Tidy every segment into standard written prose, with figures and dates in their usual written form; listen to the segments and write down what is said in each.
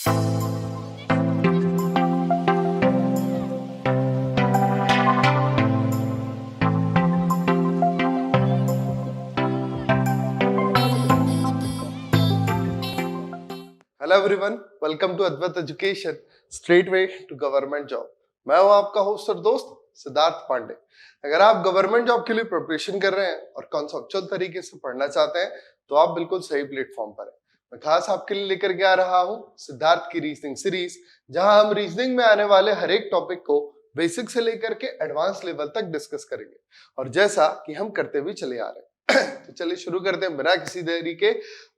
Hello everyone, welcome to Advait education straight way to government job. मैं हूं आपका host और दोस्त सिद्धार्थ पांडे। अगर आप गवर्नमेंट जॉब के लिए प्रिपरेशन कर रहे हैं और कॉन्सेप्चुअल तरीके से पढ़ना चाहते हैं तो आप बिल्कुल सही प्लेटफॉर्म पर हैं। मैं खास आपके लिए लेकर के आ रहा हूं सिद्धार्थ की रीजनिंग सीरीज, जहां हम रीजनिंग में आने वाले हर एक टॉपिक को बेसिक से लेकर के एडवांस लेवल तक डिस्कस करेंगे, और जैसा कि हम करते भी चले आ रहे हैं। तो चलिए शुरू करते हैं बिना किसी देरी के।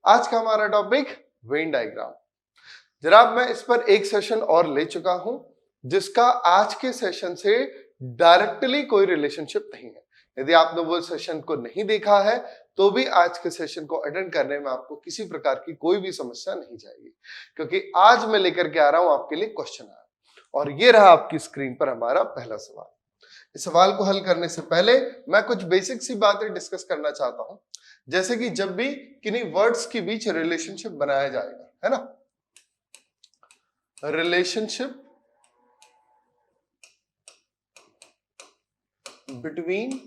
आज का हमारा टॉपिक वेन डायग्राम। जनाब, मैं इस पर एक सेशन और ले चुका हूं, जिसका आज के सेशन से डायरेक्टली कोई रिलेशनशिप नहीं है। यदि आपने वो सेशन को नहीं देखा है तो भी आज के सेशन को अटेंड करने में आपको किसी प्रकार की कोई भी समस्या नहीं जाएगी, क्योंकि आज मैं लेकर के आ रहा हूं आपके लिए क्वेश्चन आंसर। और ये रहा आपकी स्क्रीन पर हमारा पहला सवाल। इस सवाल को हल करने से पहले मैं कुछ बेसिक सी बातें डिस्कस करना चाहता हूं, जैसे कि जब भी किन्हीं वर्ड्स के बीच रिलेशनशिप बनाया जाएगा, है ना, रिलेशनशिप बिटवीन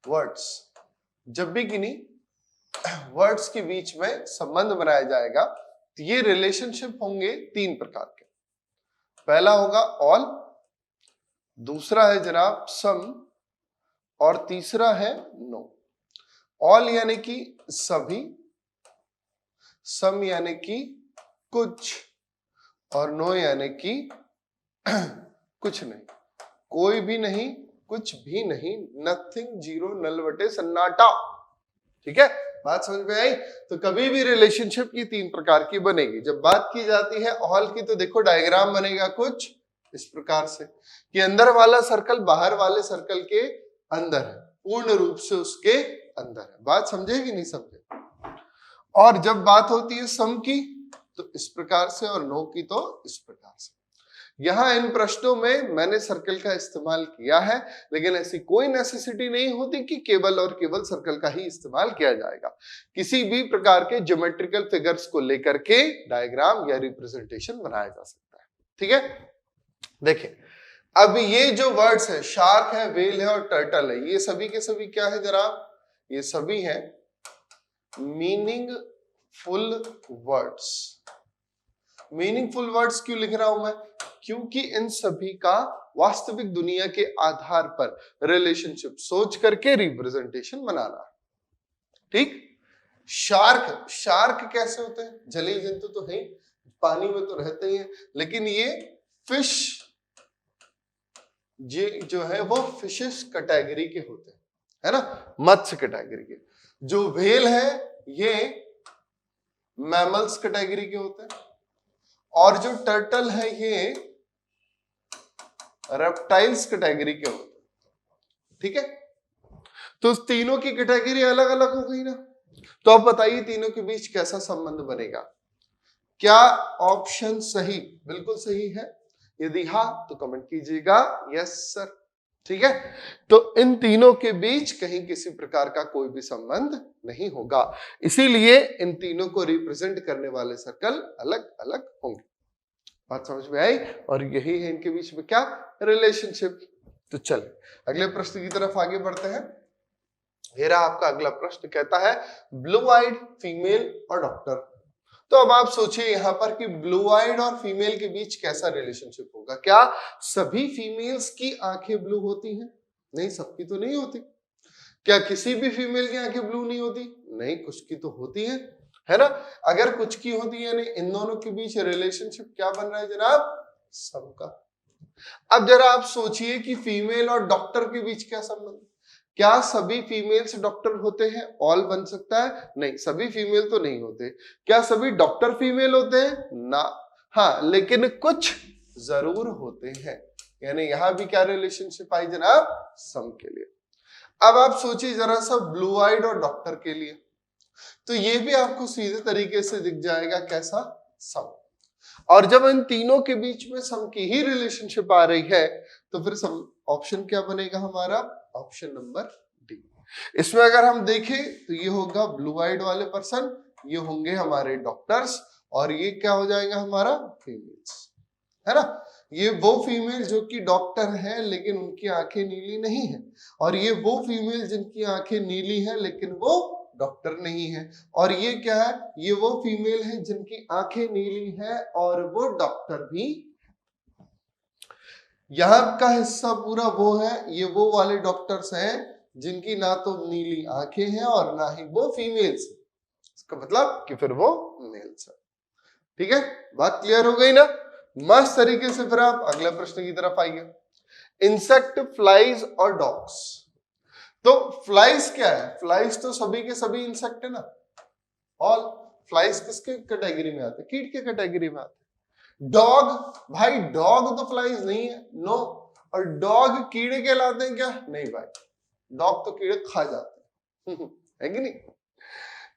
वर्ड्स, जब भी किन्हीं वर्ड्स के बीच में संबंध बनाया जाएगा तो ये रिलेशनशिप होंगे तीन प्रकार के। पहला होगा ऑल, दूसरा है जनाब सम, और तीसरा है नो। ऑल यानी कि सभी, सम यानी कि कुछ, और नो यानी कि कुछ नहीं, कोई भी नहीं, कुछ भी नहीं, नथिंग, जीरो, नल बटे सन्नाटा। ठीक है, बात समझ में आई? तो कभी भी रिलेशनशिप की तीन प्रकार की बनेगी। जब बात की जाती है ऑल की तो देखो डायग्राम बनेगा कुछ इस प्रकार से कि अंदर वाला सर्कल बाहर वाले सर्कल के अंदर है, पूर्ण रूप से उसके अंदर है। बात समझे कि नहीं समझे? और जब बात होती है सम की तो इस प्रकार से, और नो की तो इस प्रकार से। यहां इन प्रश्नों में मैंने सर्कल का इस्तेमाल किया है, लेकिन ऐसी कोई नेसेसिटी नहीं होती कि केवल और केवल सर्कल का ही इस्तेमाल किया जाएगा। किसी भी प्रकार के ज्योमेट्रिकल फिगर्स को लेकर के डायग्राम या रिप्रेजेंटेशन बनाया जा सकता है। ठीक है, देखिए अब ये जो वर्ड्स है, शार्क है, वेल है और टर्टल है, ये सभी के सभी क्या है जनाब? ये सभी है मीनिंगफुल वर्ड्स। मीनिंगफुल वर्ड्स क्यों लिख रहा हूं मैं? क्योंकि इन सभी का वास्तविक दुनिया के आधार पर रिलेशनशिप सोच करके रिप्रेजेंटेशन बनाना है। ठीक, शार्क, शार्क कैसे होते हैं? जलीय जंतु तो है, पानी में तो रहते ही हैं, लेकिन ये फिश जो है वो फिशेस कैटेगरी के होते हैं, है ना, मत्स्य कैटेगरी के। जो व्हेल है ये मैमल्स कैटेगरी के होते हैं, और जो टर्टल है ये रेप्टाइल्स कैटेगरी के होते हैं। ठीक है, तो तीनों की कैटेगरी अलग अलग हो गई ना। तो अब बताइए तीनों के बीच कैसा संबंध बनेगा? क्या ऑप्शन सही, बिल्कुल सही है? यदि हाँ तो कमेंट कीजिएगा यस सर। ठीक है, तो इन तीनों के बीच कहीं किसी प्रकार का कोई भी संबंध नहीं होगा, इसीलिए इन तीनों को रिप्रेजेंट करने वाले सर्कल अलग अलग होंगे। बात समझ में आई? और यही है इनके बीच में क्या रिलेशनशिप। तो चलिए अगले प्रश्न की तरफ आगे बढ़ते हैं। ये रहा आपका अगला प्रश्न, कहता है ब्लू आइड फीमेल और डॉक्टर। तो अब आप सोचिए यहां पर कि ब्लू आइड और फीमेल के बीच कैसा रिलेशनशिप होगा। क्या सभी फीमेल्स की आंखें ब्लू होती हैं? नहीं, सबकी तो नहीं होती। क्या किसी भी फीमेल की आंखें ब्लू नहीं होती? नहीं, कुछ की तो होती है ना। अगर कुछ की होती है, यानी इन दोनों के बीच रिलेशनशिप क्या बन रहा है जनाब? सबका। अब जरा आप सोचिए कि फीमेल और डॉक्टर के बीच क्या संबंध? क्या सभी फीमेल्स डॉक्टर होते हैं? ऑल बन सकता है? नहीं, सभी फीमेल तो नहीं होते। क्या सभी डॉक्टर फीमेल होते हैं? ना। हाँ, लेकिन कुछ जरूर होते हैं, यानी यहां भी क्या रिलेशनशिप आई जनाब? सम के लिए। अब आप सोचिए जरा सा ब्लू आइड और डॉक्टर के लिए, तो ये भी आपको सीधे तरीके से दिख जाएगा कैसा? सम। और जब इन तीनों के बीच में सम की ही रिलेशनशिप आ रही है तो फिर सम ऑप्शन क्या बनेगा हमारा? Option number D. इसमें अगर हम देखें तो ये होगा ब्लू आइड वाले पर्सन, ये होंगे हमारे डॉक्टर्स, और ये क्या हो जाएगा हमारा फीमेल्स, है ना। ये वो फीमेल जो कि डॉक्टर है लेकिन उनकी आंखें नीली नहीं है, और ये वो फीमेल जिनकी आंखें नीली है लेकिन वो डॉक्टर नहीं है, और ये क्या है, ये वो फीमेल है जिनकी आंखें नीली है और वो डॉक्टर भी। यहाँ का हिस्सा पूरा वो है, ये वो वाले डॉक्टर्स हैं जिनकी ना तो नीली आंखें हैं और ना ही वो फीमेल्स, इसका मतलब कि फिर वो मेल्स है। ठीक है, बात क्लियर हो गई ना। मस्त तरीके से फिर आप अगले प्रश्न की तरफ आइए। इंसेक्ट, फ्लाइज और डॉग्स। तो फ्लाइज क्या है, फ्लाइज तो सभी के सभी इंसेक्ट है ना, ऑल। फ्लाइज किसके कैटेगरी में आते हैं, कीट के कैटेगरी में आते हैं। डॉग, भाई डॉग तो फ्लाइज नहीं है, नो। और डॉग कीड़े कहलाते हैं क्या, नहीं भाई, डॉग तो कीड़े खा जाते हैं है कि नहीं।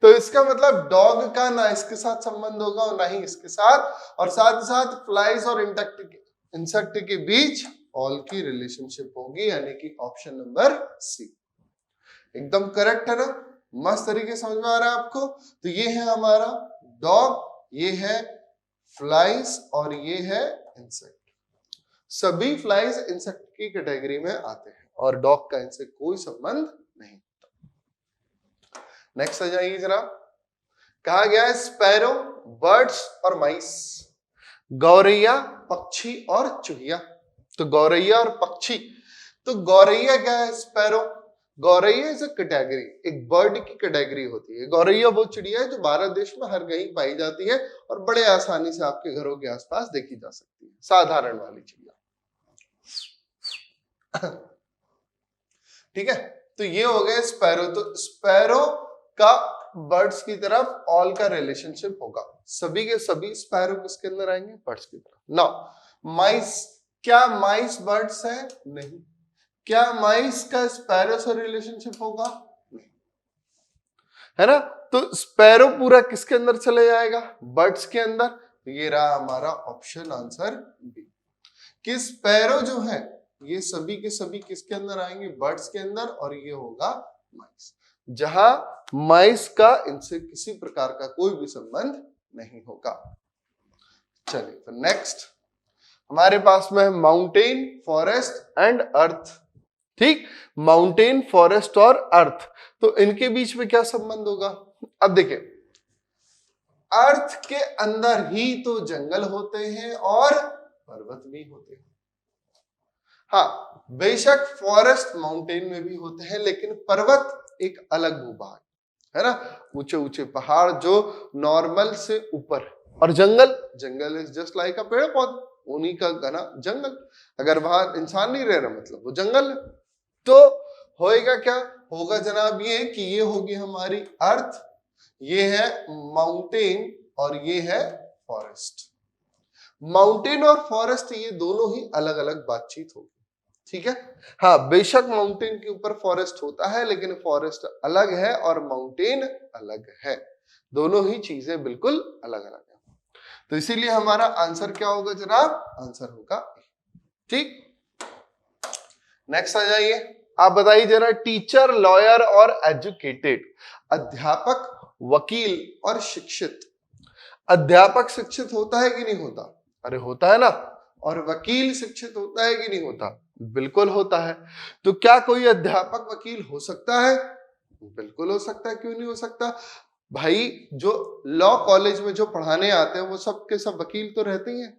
तो इसका मतलब डॉग का ना इसके साथ संबंध होगा और ना ही इसके साथ, और साथ ही साथ फ्लाइज और इंसेक्ट के बीच ऑल की रिलेशनशिप होगी, यानी कि ऑप्शन नंबर सी एकदम करेक्ट है ना। मस्त तरीके समझ में आ रहा है आपको। तो ये है हमारा डॉग, ये है फ्लाइज और ये है इंसेक्ट। सभी फ्लाइज इंसेक्ट की कैटेगरी में आते हैं और डॉग का इनसे कोई संबंध नहीं। नेक्स्ट आ जाइए जरा। कहा गया है स्पैरो, बर्ड्स और माइस, गौरैया, पक्षी और चूहिया। तो गौरैया और पक्षी, तो गौरैया क्या है, स्पैरो। गौरैया इज अ कैटेगरी, एक बर्ड की कैटेगरी होती है। गौरैया वो चिड़िया है जो भारत देश में हर कहीं पाई जाती है और बड़े आसानी से आपके घरों के आसपास देखी जा सकती है, साधारण वाली चिड़िया। ठीक है, तो ये हो गया स्पैरो। तो स्पैरो का बर्ड्स की तरफ ऑल का रिलेशनशिप होगा, सभी के सभी स्पैरो किसके अंदर आएंगे, बर्ड्स की तरफ। नाउ माइस, क्या माइस बर्ड्स है, नहीं। क्या माइस का स्पैरो से रिलेशनशिप होगा, नहीं, है ना। तो स्पैरो पूरा किसके अंदर चले जाएगा, बर्ड्स के अंदर। ये रहा हमारा ऑप्शन आंसर बी, कि स्पैरो जो है ये सभी के सभी किसके अंदर आएंगे, बर्ड्स के अंदर, और ये होगा माइस, जहां माइस का इनसे किसी प्रकार का कोई भी संबंध नहीं होगा। चलिए तो नेक्स्ट हमारे पास में है माउंटेन, फॉरेस्ट एंड अर्थ। ठीक, माउंटेन, फॉरेस्ट और अर्थ, तो इनके बीच में क्या संबंध होगा। अब देखिए, अर्थ के अंदर ही तो जंगल होते हैं और पर्वत भी होते हैं। हाँ, बेशक फॉरेस्ट माउंटेन में भी होते हैं, लेकिन पर्वत एक अलग भूभाग है ना, ऊंचे ऊंचे पहाड़ जो नॉर्मल से ऊपर, और जंगल, jungle is just like a पेड़ पौधा, उन्हीं का घना जंगल। अगर वहां इंसान नहीं रह रहा मतलब वो जंगल है। तो होएगा क्या, होगा जनाब ये कि ये होगी हमारी अर्थ, ये है माउंटेन और ये है फॉरेस्ट। माउंटेन और फॉरेस्ट ये दोनों ही अलग अलग बातचीत होगी, ठीक है। हाँ, बेशक माउंटेन के ऊपर फॉरेस्ट होता है, लेकिन फॉरेस्ट अलग है और माउंटेन अलग है, दोनों ही चीजें बिल्कुल अलग अलग है। तो इसीलिए हमारा आंसर क्या होगा जनाब, आंसर होगा ठीक। नेक्स्ट आ जाइए, आप बताइए जरा, टीचर, लॉयर और एजुकेटेड, अध्यापक, वकील और शिक्षित। अध्यापक शिक्षित होता है कि नहीं होता, अरे होता है ना। और वकील शिक्षित होता है कि नहीं होता, बिल्कुल होता है। तो क्या कोई अध्यापक वकील हो सकता है, बिल्कुल हो सकता है, क्यों नहीं हो सकता भाई। जो लॉ कॉलेज में जो पढ़ाने आते हैं वो सब के सब वकील तो रहते ही हैं,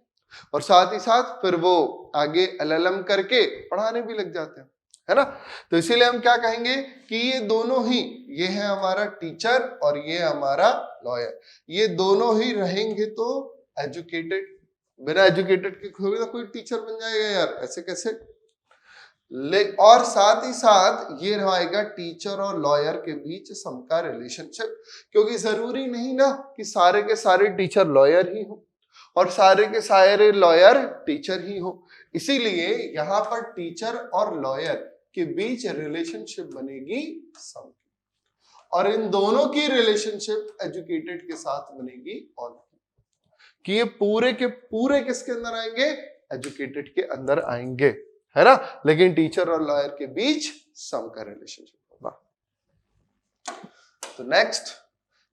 और साथ ही साथ फिर वो आगे LLM करके पढ़ाने भी लग जाते हैं, है ना। तो इसीलिए हम क्या कहेंगे कि ये दोनों ही, ये है हमारा टीचर और ये हमारा लॉयर, ये दोनों ही रहेंगे तो एजुकेटेड। बिना एजुकेटेड के कोई टीचर बन जाएगा यार, ऐसे कैसे। और साथ ही साथ ये रहेगा टीचर और लॉयर के बीच सम का रिलेशनशिप, क्योंकि जरूरी नहीं ना कि सारे के सारे टीचर लॉयर ही हो और सारे के सारे लॉयर टीचर ही हो। इसीलिए यहाँ पर टीचर और लॉयर के बीच रिलेशनशिप बनेगी सम, और इन दोनों की रिलेशनशिप एजुकेटेड के साथ बनेगी ऑल, कि ये पूरे के पूरे किसके अंदर आएंगे, एजुकेटेड के अंदर आएंगे, है ना। लेकिन टीचर और लॉयर के बीच सम का रिलेशनशिप होगा। तो नेक्स्ट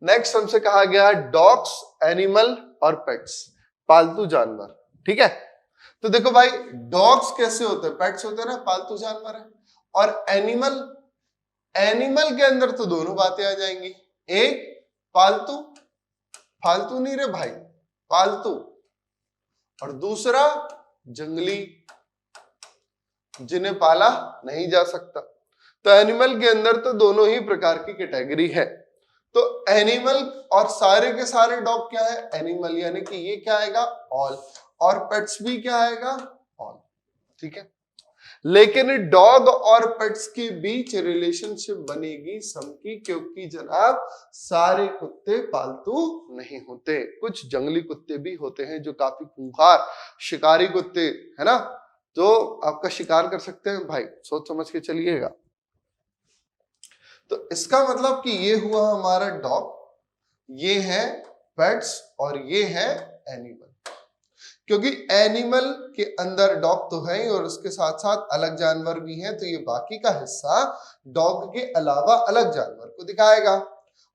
नेक्स्ट हमसे कहा गया डॉग्स, एनिमल और पेट्स, पालतू जानवर। ठीक है, तो देखो भाई डॉग्स कैसे होते हैं, पेट्स होते हैं ना, पालतू जानवर है। और एनिमल, एनिमल के अंदर तो दोनों बातें आ जाएंगी, एक पालतू, फालतू नहीं रे भाई, पालतू, और दूसरा जंगली, जिन्हें पाला नहीं जा सकता। तो एनिमल के अंदर तो दोनों ही प्रकार की कैटेगरी है। तो एनिमल और सारे के सारे डॉग क्या है, एनिमल, यानी कि ये क्या आएगा, ऑल, और पेट्स भी क्या आएगा, ऑल। ठीक है, लेकिन डॉग और पेट्स के बीच रिलेशनशिप बनेगी सम की, क्योंकि जनाब सारे कुत्ते पालतू नहीं होते, कुछ जंगली कुत्ते भी होते हैं जो काफी खूंखार शिकारी कुत्ते है ना, जो आपका शिकार कर सकते हैं। भाई सोच समझ के चलिएगा। तो इसका मतलब कि ये हुआ हमारा डॉग, ये है पेट्स और ये है एनिमल। क्योंकि एनिमल के अंदर डॉग तो है ही और उसके साथ साथ अलग जानवर भी हैं, तो ये बाकी का हिस्सा डॉग के अलावा अलग जानवर को दिखाएगा।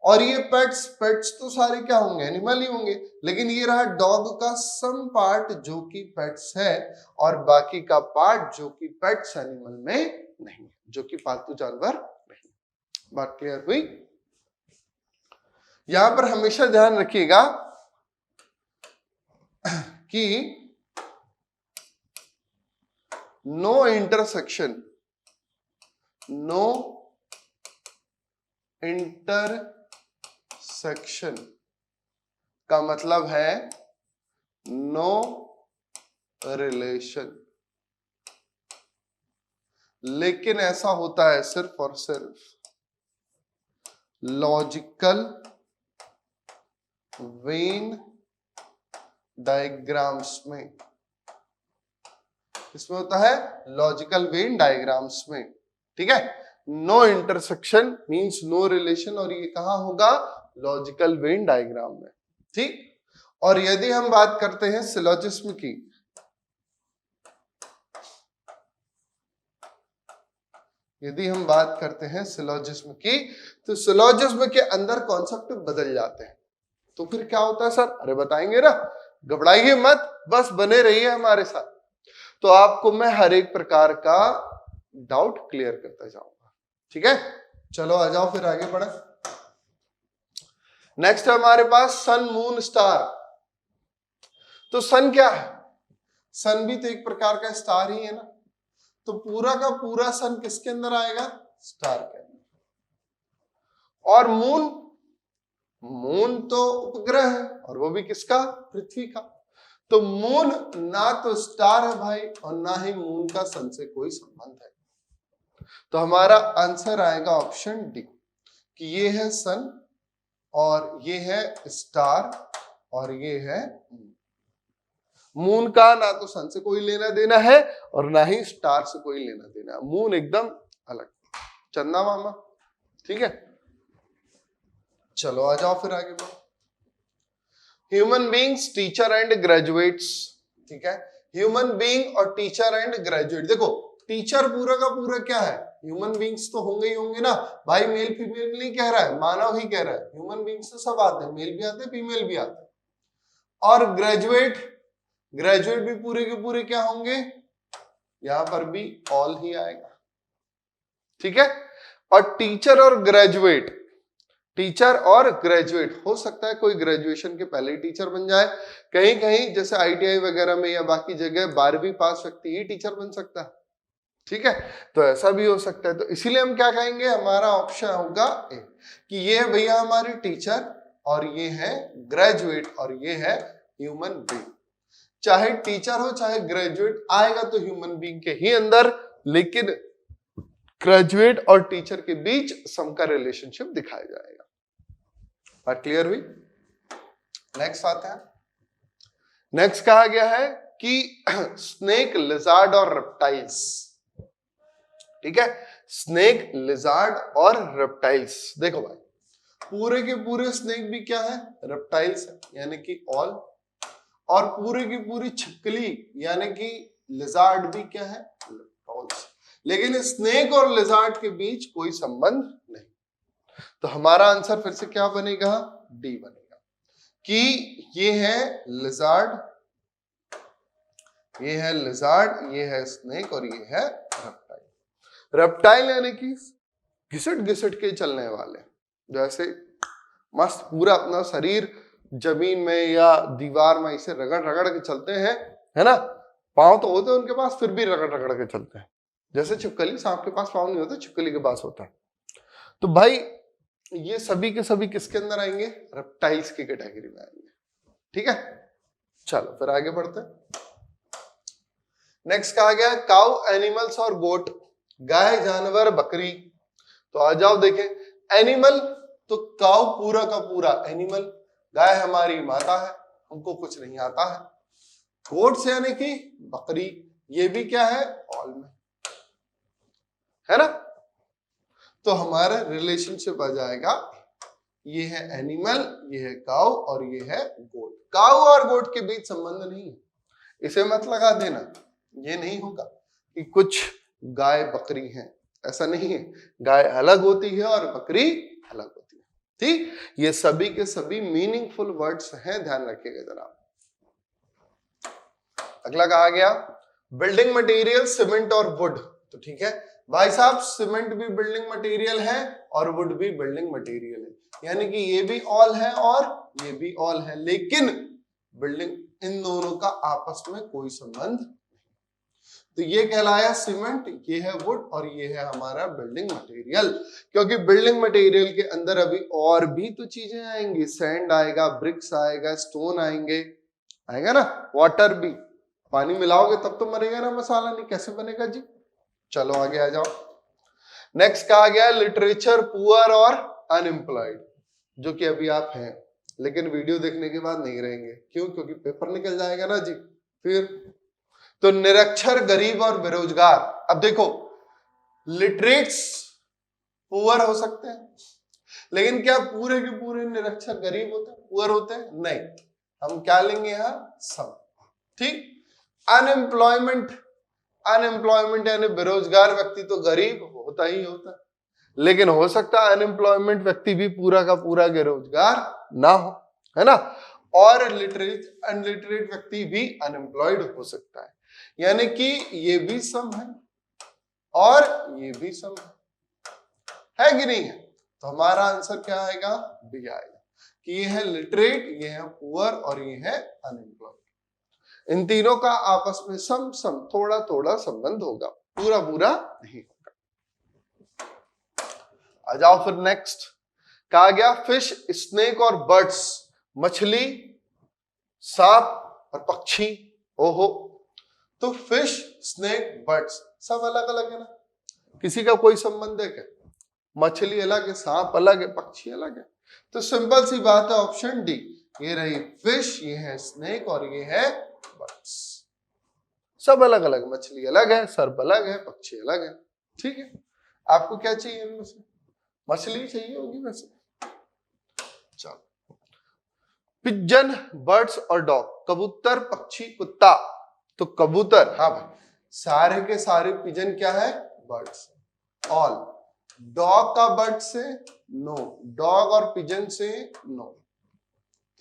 और ये पेट्स, पेट्स तो सारे क्या होंगे, एनिमल ही होंगे, लेकिन ये रहा डॉग का सम पार्ट जो कि पेट्स है, और बाकी का पार्ट जो कि पेट्स एनिमल में नहीं, जो कि पालतू जानवर नहीं। बात क्लियर हुई? यहां पर हमेशा ध्यान रखिएगा कि नो इंटरसेक्शन, नो इंटरसेक्शन का मतलब है नो रिलेशन। लेकिन ऐसा होता है सिर्फ और सिर्फ लॉजिकल वेन डायग्राम्स में। इसमें होता है लॉजिकल वेन डायग्राम्स में। ठीक है, no intersection means no relation, और ये कहां होगा, लॉजिकल वेन डायग्राम में। ठीक, और यदि हम बात करते हैं सिलोजिज्म की, यदि हम बात करते हैं सिलोजिज्म की, तो सिलोजिज्म के अंदर कॉन्सेप्ट बदल जाते हैं। तो फिर क्या होता है सर, अरे बताएंगे ना, घबराइए मत, बस बने रहिए हमारे साथ, तो आपको मैं हर एक प्रकार का डाउट क्लियर करता जाऊंगा। ठीक है, चलो आ जाओ फिर आगे बढ़े। नेक्स्ट है हमारे पास सन, मून, स्टार। तो सन क्या है, सन भी तो एक प्रकार का स्टार ही है ना, तो पूरा का पूरा सन किसके अंदर आएगा, स्टार के अंदर। और मून, मून तो उपग्रह है, और वो भी किसका, पृथ्वी का। तो मून ना तो स्टार है भाई, और ना ही मून का सन से कोई संबंध है। तो हमारा आंसर आएगा ऑप्शन डी, कि ये है सन और ये है स्टार और ये है मून। मून का ना तो सन से कोई लेना देना है और ना ही स्टार से कोई लेना देना है, मून एकदम अलग, चंदा मामा। ठीक है, चलो आ जाओ फिर आगे बढ़ो। Human beings, teacher and graduates. ठीक है, ह्यूमन बीइंग और टीचर एंड ग्रेजुएट। देखो टीचर पूरा का पूरा क्या है, ह्यूमन बीइंग्स तो होंगे ही होंगे ना भाई, मेल फीमेल नहीं कह रहा है, मानव ही कह रहा है। ह्यूमन बीइंग्स तो सब आते हैं, मेल भी आते हैं, फीमेल भी आते हैं। और ग्रेजुएट, ग्रेजुएट भी पूरे के पूरे क्या होंगे, यहां पर भी ऑल ही आएगा। ठीक है, और टीचर और ग्रेजुएट, टीचर और ग्रेजुएट, हो सकता है कोई ग्रेजुएशन के पहले ही टीचर बन जाए, कहीं कहीं जैसे ITI वगैरह में या बाकी जगह 12वीं पास व्यक्ति ही टीचर बन सकता है। ठीक है, तो ऐसा भी हो सकता है। तो इसीलिए हम क्या कहेंगे, हमारा ऑप्शन होगा ए, कि ये है भैया हमारे टीचर और ये है ग्रेजुएट और ये है ह्यूमन बीइंग। चाहे टीचर हो चाहे ग्रेजुएट, आएगा तो ह्यूमन बीइंग के ही अंदर, लेकिन ग्रेजुएट और टीचर के बीच सम का रिलेशनशिप दिखाया जाएगा। बात क्लियर हुई? नेक्स्ट आते हैं। नेक्स्ट कहा गया है कि स्नेक, लिजार्ड और रेप्टाइल्स। ठीक है, स्नेक, लिजार्ड और रेप्टाइल्स। देखो भाई पूरे के पूरे स्नेक भी क्या है, रेप्टाइल्स है, यानी कि ऑल, और पूरे की पूरी छिपकली यानी कि लिजार्ड भी क्या है, रेप्टाइल्स। लेकिन स्नेक और लिजार्ड के बीच कोई संबंध नहीं। तो हमारा आंसर फिर से क्या बनेगा, डी बनेगा कि ये है लिजार्ड, ये है लिजार्ड, ये है स्नेक और ये है रेप्टाइल। रेप्टाइल यानी कि घिसट घिसट के चलने वाले, जैसे मस्त पूरा अपना शरीर जमीन में या दीवार में इसे रगड़ रगड़ के चलते हैं, है ना। पांव तो होते हैं उनके पास, फिर भी रगड़ रगड़ के चलते हैं। जैसे छिपकली, सांप के पास पांव नहीं होते, छिपकली के पास होता है। तो भाई ये सभी के सभी किसके अंदर आएंगे, रेप्टाइल्स की कैटेगरी में आएंगे। ठीक है, चलो फिर आगे बढ़ते हैं। नेक्स्ट कहा गया काउ एनिमल्स और गोट, गाय जानवर बकरी। तो आ जाओ देखें, एनिमल तो काउ पूरा का पूरा एनिमल, गाय हमारी माता है, हमको कुछ नहीं आता है। गोट्स यानी कि बकरी, ये भी क्या है, ऑल में, है ना। तो हमारा रिलेशनशिप आ जाएगा, ये है एनिमल, ये है काउ और ये है गोट। काउ और गोट के बीच संबंध नहीं है, इसे मत लगा देना। ये नहीं होगा कि कुछ गाय बकरी हैं, ऐसा नहीं है। गाय अलग होती है और बकरी अलग होती है। ठीक, ये सभी के सभी मीनिंगफुल वर्ड्स हैं, ध्यान रखिएगा जरा। अगला कहा गया बिल्डिंग मटेरियल सीमेंट और वुड। तो ठीक है भाई साहब, सीमेंट भी बिल्डिंग मटेरियल है और वुड भी बिल्डिंग मटेरियल है, यानी कि ये भी ऑल है और ये भी ऑल है, लेकिन बिल्डिंग, इन दोनों का आपस में कोई संबंध नहीं। तो ये कहलाया सीमेंट, ये है वुड और ये है हमारा बिल्डिंग मटेरियल। क्योंकि बिल्डिंग मटेरियल के अंदर अभी और भी तो चीजें आएंगी, सैंड आएगा, ब्रिक्स आएगा, स्टोन आएंगे, आएगा ना, वाटर भी। पानी मिलाओगे तब तो मरेगा ना मसाला, नहीं कैसे बनेगा जी। चलो आगे आ जाओ। नेक्स्ट कहा गया लिटरेचर पुअर और अनएम्प्लॉयड, जो कि अभी आप हैं, लेकिन वीडियो देखने के बाद नहीं रहेंगे। क्यों? क्योंकि पेपर निकल जाएगा ना जी फिर। तो निरक्षर, गरीब और बेरोजगार। अब देखो, लिटरेट्स पुअर हो सकते हैं, लेकिन क्या पूरे के पूरे निरक्षर गरीब होते हैं, पुअर होते हैं? नहीं, हम क्या लेंगे यहां, सब। ठीक। अनएम्प्लॉयमेंट, अनएम्प्लॉयमेंट यानी बेरोजगार व्यक्ति तो गरीब होता ही होता है, लेकिन हो सकता है अनएम्प्लॉयमेंट व्यक्ति भी पूरा का पूरा बेरोजगार ना हो, है ना। और अनलिटरेट व्यक्ति भी अनएम्प्लॉयड हो सकता है, यानी कि ये भी सम है और ये भी सम है कि नहीं है। तो हमारा आंसर क्या आएगा, बी आएगा कि ये है लिटरेट, ये है पुअर और ये है अनएम्प्लॉयड। इन तीनों का आपस में सम सम थोड़ा थोड़ा संबंध होगा, पूरा पूरा नहीं होगा। आ जाओ फिर नेक्स्ट कहा गया फिश, स्नेक और बर्ड्स, मछली, सांप और पक्षी। ओहो, तो फिश, स्नेक, बर्ड्स सब अलग अलग है ना, किसी का कोई संबंध है क्या? मछली अलग है, सांप अलग है, पक्षी अलग है। तो सिंपल सी बात है, ऑप्शन डी, ये रही फिश, ये है स्नेक और ये है बर्ड्स। सब अलग अलग, मछली अलग है, सर्प अलग है, पक्षी अलग है। ठीक है, आपको क्या चाहिए इनमें से? मछली चाहिए होगी वैसे। चलो, पिजन, बर्ड्स और डॉग, कबूतर, पक्षी, कुत्ता। तो कबूतर, हाँ भाई, सारे के सारे पिजन क्या है, बर्ड्स, ऑल। डॉग का बर्ड से नो, डॉग और पिजन से नो।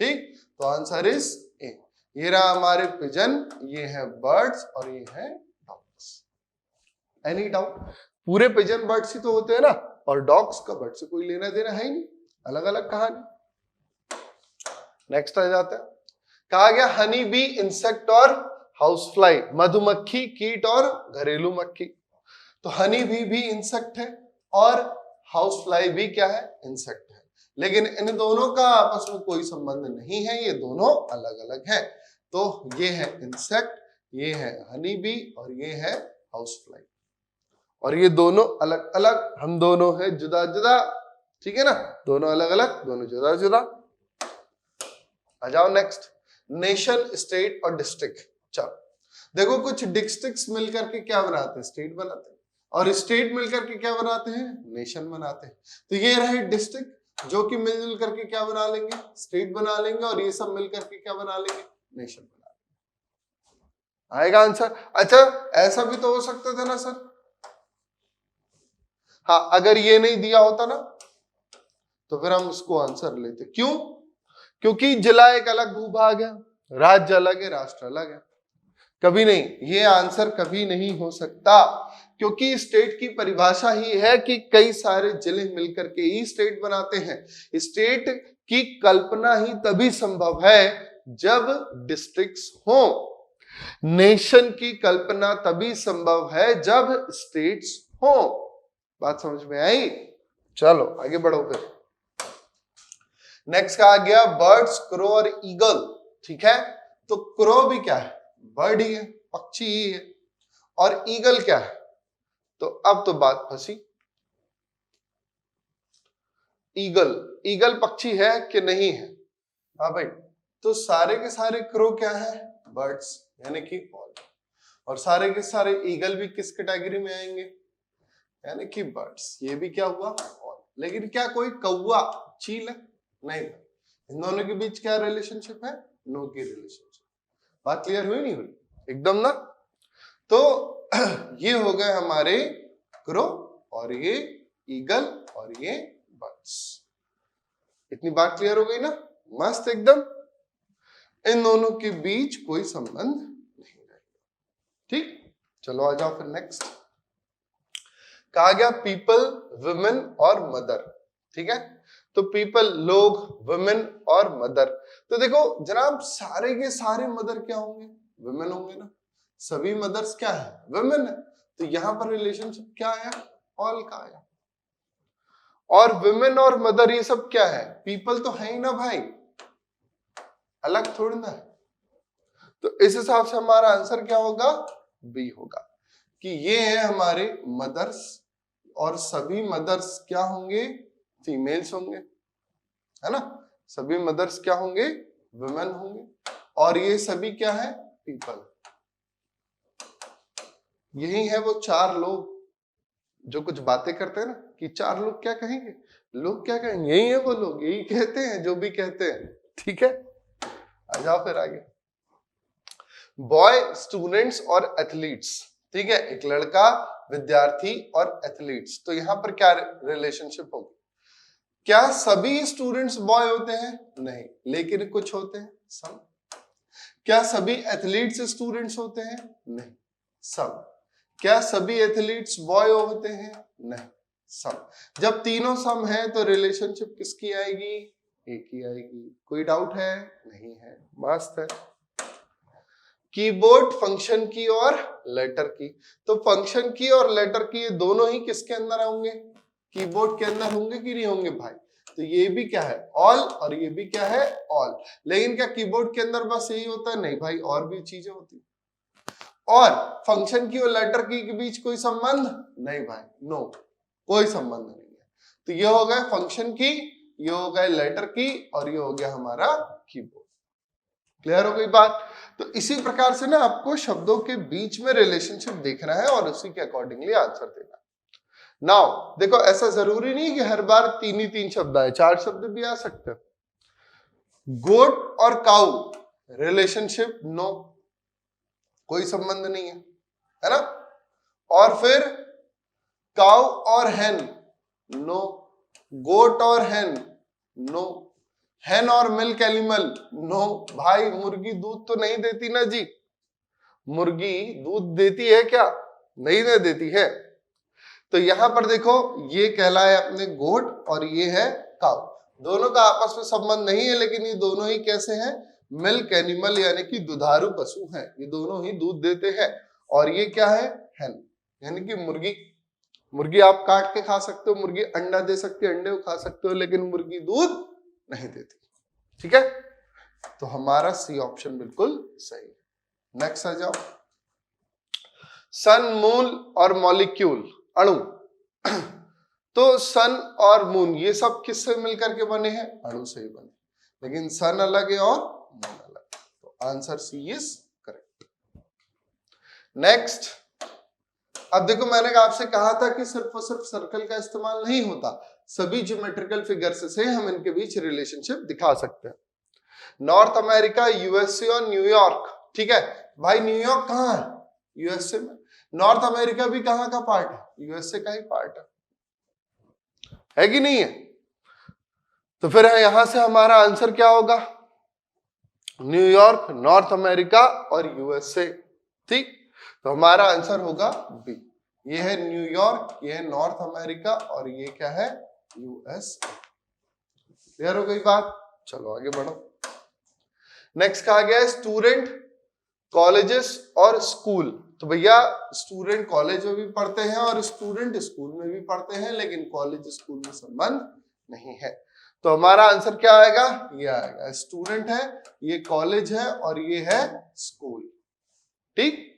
ठीक, तो आंसर इज ए। ये रहा हमारे पिजन, ये है बर्ड्स और ये है डॉग्स। Any doubt? पूरे पिजन बर्ड्स ही तो होते हैं ना, और डॉग्स का बर्ड से कोई लेना देना है ही नहीं, अलग अलग कहानी। नेक्स्ट आ जाता है, कहा गया हनी बी इंसेक्ट और हाउस फ्लाई, मधुमक्खी, कीट और घरेलू मक्खी। तो हनी बी भी इंसेक्ट है और हाउस फ्लाई भी क्या है, इंसेक्ट है, लेकिन इन दोनों का आपस में कोई संबंध नहीं है, ये दोनों अलग अलग हैं। तो ये है इंसेक्ट, ये है हनी बी और ये है हाउस फ्लाई, और ये दोनों अलग अलग, हम दोनों है जुदा जुदा। ठीक है ना, दोनों अलग अलग, दोनों जुदा जुदा। आ जाओ नेक्स्ट, नेशन, स्टेट और डिस्ट्रिक्ट। चलो देखो, कुछ डिस्ट्रिक्ट्स मिलकर के क्या बनाते हैं, स्टेट बनाते हैं, और स्टेट मिलकर के क्या बनाते हैं, नेशन बनाते हैं। तो ये रहे डिस्ट्रिक्ट, जो कि मिलजुल करके क्या बना लेंगे, स्टेट बना लेंगे, और ये सब मिलकर के क्या बना लेंगे, नेशन बना लेंगे। आएगा आंसर? अच्छा, ऐसा भी तो हो सकता था ना सर, हाँ, अगर ये नहीं दिया होता ना, तो फिर हम उसको आंसर लेते। क्यों? क्योंकि जिला एक अलग भूभाग है, राज्य अलग है, राष्ट्र अलग है। कभी नहीं, ये आंसर कभी नहीं हो सकता, क्योंकि स्टेट की परिभाषा ही है कि कई सारे जिले मिलकर के ही स्टेट बनाते हैं। स्टेट की कल्पना ही तभी संभव है जब डिस्ट्रिक्ट्स हो। नेशन की कल्पना तभी संभव है जब स्टेट्स हो। बात समझ में आई? चलो आगे बढ़ो फिर। नेक्स्ट कहा गया बर्ड्स, क्रो और ईगल। ठीक है, तो क्रो भी क्या है? बर्ड ही है, पक्षी ही है। और ईगल क्या है? तो अब तो बात फंसी। ईगल पक्षी है कि नहीं है? हाँ भाई, तो सारे के सारे क्रो क्या है? बर्ड्स, यानी कि ऑल। और सारे के सारे ईगल भी किस कैटेगरी में आएंगे? यानी कि बर्ड्स। ये भी क्या हुआ? ऑल। लेकिन क्या कोई कौवा, चील है? नहीं। इन दोनों के बीच क्या रिलेशनशिप है? नो की रिलेशनशिप। बात क्लियर हुई नहीं हुई? एकदम ना। तो ये हो गए हमारे क्रो और ये ईगल और ये बर्ड्स। इतनी बात क्लियर हो गई ना? मस्त एकदम। इन दोनों के बीच कोई संबंध नहीं रहेगा। ठीक, चलो आ जाओ फिर नेक्स्ट। कहा गया पीपल, वुमेन और मदर। ठीक है, तो पीपल लोग, वुमेन और मदर। तो देखो जनाब, सारे के सारे मदर क्या होंगे? वुमेन होंगे ना। सभी मदर्स क्या है? वुमेन है। तो यहां पर रिलेशनशिप क्या आया? ऑल का आया। और वुमेन और मदर ये सब क्या है? पीपल तो है ही ना भाई, अलग थोड़ी ना है। तो इस हिसाब से हमारा आंसर क्या होगा? बी होगा, कि ये है हमारे मदर्स और सभी मदर्स क्या होंगे? फीमेल्स होंगे, है ना। सभी मदर्स क्या होंगे? वुमेन होंगे। और ये सभी क्या है? पीपल। यही है वो चार लोग जो कुछ बातें करते हैं ना, कि चार लोग क्या कहेंगे, लोग क्या कहेंगे, यही है वो लोग, यही कहते हैं जो भी कहते हैं। ठीक है, आ जाओ फिर आगे। बॉय, स्टूडेंट्स और एथलीट्स। ठीक है, एक लड़का, विद्यार्थी और एथलीट्स। तो यहां पर क्या रिलेशनशिप होगी? क्या सभी स्टूडेंट्स बॉय होते हैं? नहीं, लेकिन कुछ होते हैं, सब। क्या सभी एथलीट्स स्टूडेंट्स होते हैं? नहीं, सब। क्या सभी एथलीट्स बॉय होते हैं? नहीं, सब। जब तीनों सम है तो रिलेशनशिप किसकी आएगी? एक ही आएगी। कोई डाउट है? नहीं है, मस्त है। कीबोर्ड, फंक्शन की और लेटर की। तो फंक्शन की और लेटर की ये दोनों ही किसके अंदर होंगे? कीबोर्ड के अंदर होंगे कि नहीं होंगे भाई? तो ये भी क्या है? ऑल, और ये भी क्या है? ऑल। लेकिन क्या कीबोर्ड के अंदर बस यही होता है? नहीं भाई, और भी चीजें होती। और फंक्शन की और लेटर की के बीच कोई संबंध? नहीं भाई, नो, कोई संबंध नहीं है। तो ये हो गया फंक्शन की, ये हो गया लेटर की, और ये हो गया हमारा कीबोर्ड। क्लियर हो गई बात? तो इसी प्रकार से ना आपको शब्दों के बीच में रिलेशनशिप देखना है और उसी के अकॉर्डिंगली आंसर देना। नाउ देखो, ऐसा जरूरी नहीं कि हर बार तीन ही तीन शब्द आए, चार शब्द भी आ सकते हैं। गोट और काऊ, रिलेशनशिप नो, कोई संबंध नहीं है ना। और फिर काऊ और हेन, नो। गोट और हेन, नो। हेन और मिल्क एनिमल, नो। भाई मुर्गी दूध तो नहीं देती ना जी, मुर्गी दूध देती है क्या? नहीं दे देती है। तो यहां पर देखो, ये कहलाए अपने गोट और ये है काऊ। दोनों का आपस में संबंध नहीं है, लेकिन ये दोनों ही कैसे हैं? मिल्क एनिमल, यानी कि दुधारू पशु हैं। ये दोनों ही दूध देते हैं। और ये क्या है? हेन, यानी कि मुर्गी। मुर्गी आप काट के खा सकते हो, मुर्गी अंडा दे सकती है, अंडे को खा सकते हो, लेकिन मुर्गी दूध नहीं देती। ठीक है, तो हमारा सी ऑप्शन बिल्कुल सही है। नेक्स्ट आ जाओ। सन, मून और मॉलिक्यूल, अणु। तो सन और मून ये सब किससे मिलकर के बने हैं? अणु से ही बने, लेकिन सन अलग है और मून अलग है। तो answer C is correct. Next, अब देखो, मैंने आपसे कहा था कि सिर्फ और सिर्फ सर्कल का इस्तेमाल नहीं होता, सभी ज्योमेट्रिकल फिगर्स से हम इनके बीच रिलेशनशिप दिखा सकते हैं। नॉर्थ अमेरिका, यूएसए और न्यूयॉर्क। ठीक है भाई, न्यूयॉर्क कहाँ है? यूएसए में। नॉर्थ अमेरिका भी कहाँ का पार्ट है? यूएसए का ही पार्ट है कि नहीं है? तो फिर यहां से हमारा आंसर क्या होगा? न्यूयॉर्क, नॉर्थ अमेरिका और यूएसए। ठीक, तो हमारा आंसर होगा बी। ये है न्यूयॉर्क, ये है नॉर्थ अमेरिका और ये क्या है? यूएसए। क्लियर हो गई बात? चलो आगे बढ़ो। नेक्स्ट कहा गया है स्टूडेंट, कॉलेजेस और स्कूल। तो भैया स्टूडेंट कॉलेज में भी पढ़ते हैं और स्टूडेंट स्कूल में भी पढ़ते हैं, लेकिन कॉलेज स्कूल में संबंध नहीं है। तो हमारा आंसर क्या आएगा? ये आएगा, स्टूडेंट है, ये कॉलेज है और ये है स्कूल। ठीक,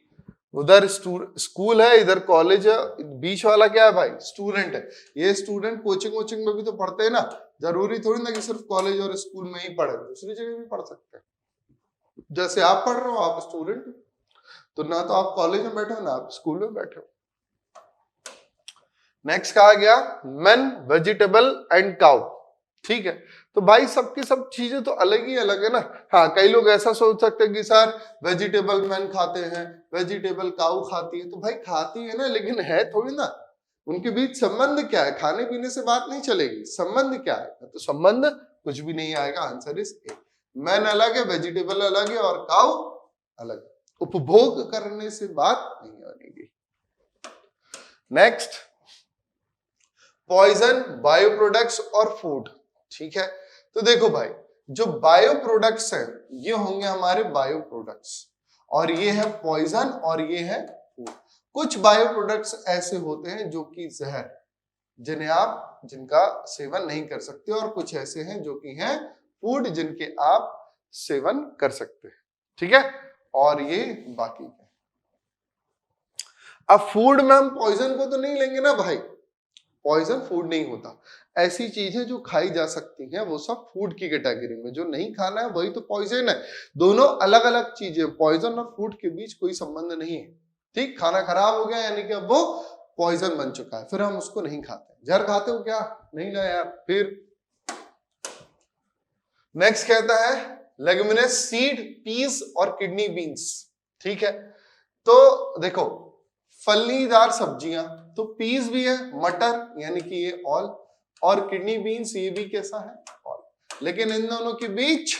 उधर स्कूल है, इधर कॉलेज है, बीच वाला क्या है भाई? स्टूडेंट है। ये स्टूडेंट कोचिंग वोचिंग में भी तो पढ़ते हैं ना, जरूरी थोड़ी ना कि सिर्फ कॉलेज और स्कूल में ही पढ़े, दूसरी जगह भी पढ़ सकते हैं। जैसे आप पढ़ रहे हो, आप स्टूडेंट, तो ना तो आप कॉलेज में बैठे हो ना आप स्कूल में बैठे हो। नेक्स्ट कहा गया मेन, वेजिटेबल एंड काउ। ठीक है, तो भाई सबकी सब चीजें तो अलग ही अलग है ना। हाँ, कई लोग ऐसा सोच सकते हैं कि सर वेजिटेबल मैन खाते हैं, वेजिटेबल काऊ खाती है, तो भाई खाती है ना, लेकिन है थोड़ी ना, उनके बीच संबंध क्या है? खाने पीने से बात नहीं चलेगी, संबंध क्या है? तो संबंध कुछ भी नहीं आएगा। Answer is a. मैन अलग है, वेजिटेबल अलग है और काऊ अलग है। उपभोग करने से बात नहीं बनेगी। नेक्स्ट, पॉइजन, बायो प्रोडक्ट्स और फूड। ठीक है, तो देखो भाई, जो बायो प्रोडक्ट्स हैं ये होंगे हमारे बायो प्रोडक्ट्स, और ये है पॉइजन और ये है फूड। कुछ बायो प्रोडक्ट्स ऐसे होते हैं जो कि जहर, जिनका सेवन नहीं कर सकते, और कुछ ऐसे हैं जो कि हैं फूड, जिनके आप सेवन कर सकते हैं। ठीक है, और ये बाकी है। अब फूड में हम पॉइजन को तो नहीं लेंगे ना भाई, पॉइजन फूड नहीं होता। ऐसी चीजें जो खाई जा सकती हैं वो सब फूड की कैटेगरी में, जो नहीं खाना है वही तो पॉइजन है। दोनों अलग अलग चीजें, पॉइजन और फूड के बीच कोई संबंध नहीं है। ठीक, खाना खराब हो गया यानी कि अब वो पॉइजन बन चुका है, फिर हम उसको नहीं खाते। जहर खाते हो क्या? नहीं ना यार। फिर नेक्स्ट कहता है लेगुमिनस, सीड, पीस और किडनी बीन्स। ठीक है, तो देखो फलीदार सब्जियां, तो पीस भी है, मटर यानी कि ये ऑल, और किडनी बीन्स ये भी कैसा है? ऑल। लेकिन इन दोनों के बीच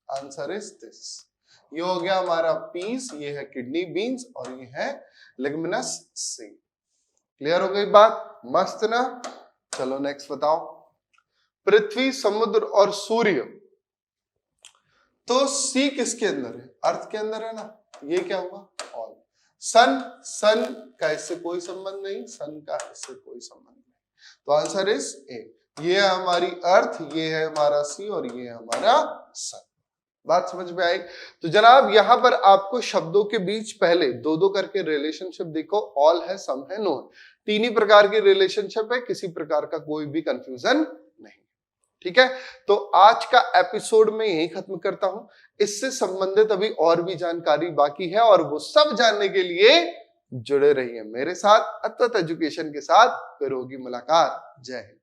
आंसर इज दिस। ये हो गया हमारा पीस, ये है किडनी बीन्स और ये है लेगुमिनस सीड। क्लियर हो गई बात? मस्त ना? चलो नेक्स्ट बताओ। पृथ्वी, समुद्र और सूर्य, तो सी किसके अंदर है? अर्थ के अंदर है ना। ये क्या हुआ? ऑल। सन का इससे कोई संबंध नहीं, सन का इससे कोई संबंध नहीं, तो आंसर इज ए। ये है हमारी अर्थ, ये है हमारा सी और ये है हमारा सन। बात समझ में आई? तो जनाब यहां पर आपको शब्दों के बीच पहले दो दो करके रिलेशनशिप देखो, ऑल है, सम है, नो है, तीन ही प्रकार की रिलेशनशिप है, किसी प्रकार का कोई भी कंफ्यूजन नहीं। ठीक है, तो आज का एपिसोड में यही खत्म करता हूं। इससे संबंधित अभी और भी जानकारी बाकी है, और वो सब जानने के लिए जुड़े रहिए मेरे साथ। अत्वत एजुकेशन के साथ फिर होगी मुलाकात। जय हिंद।